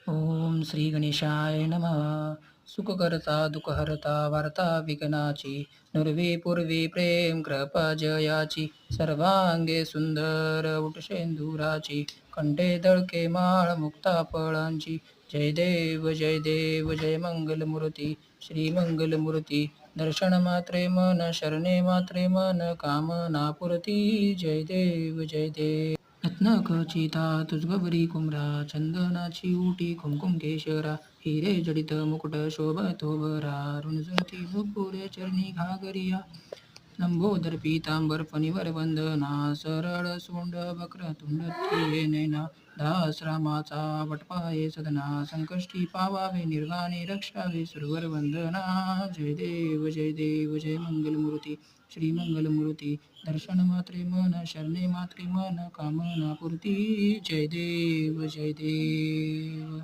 ओम श्री गणेशाय नमः. सुखकर्ता दुःखहर्ता वार्ता विघ्नाची, नुरवी पूर्वी प्रेम कृपा जयाची, सर्वांगे सुंदर उटशेंदुराची, कंठे दळके माळ मुक्ता फळांची. जय देव जय मंगलमूर्ती श्री मंगलमूर्ती. दर्शन मात्रे मन शरणे मात्रे मन कामना पुरती. जय देव. रत्नखचिता तुजगवरी कुमरा, चंदनाची उटी कुमकुम केशरा, हिरे जडित मुकुट शोभतो बरा, रुणझुनती भुपुरे चरणी घागरिया, लंबोदर पीतांबर फणीवर वंदना, सरळ सोंड वक्रतुंड थिये नैना, दास रामाचा वटपाये सदना, संकष्टी पावावे निर्वाणी रक्षावे सुरवर वंदना. जय देव जय मंगलमूर्ती श्री मंगलमूर्ती. दर्शन मात्रे मन शरणे मात्रे मन कामना पूर्ती. जय देव जय देव.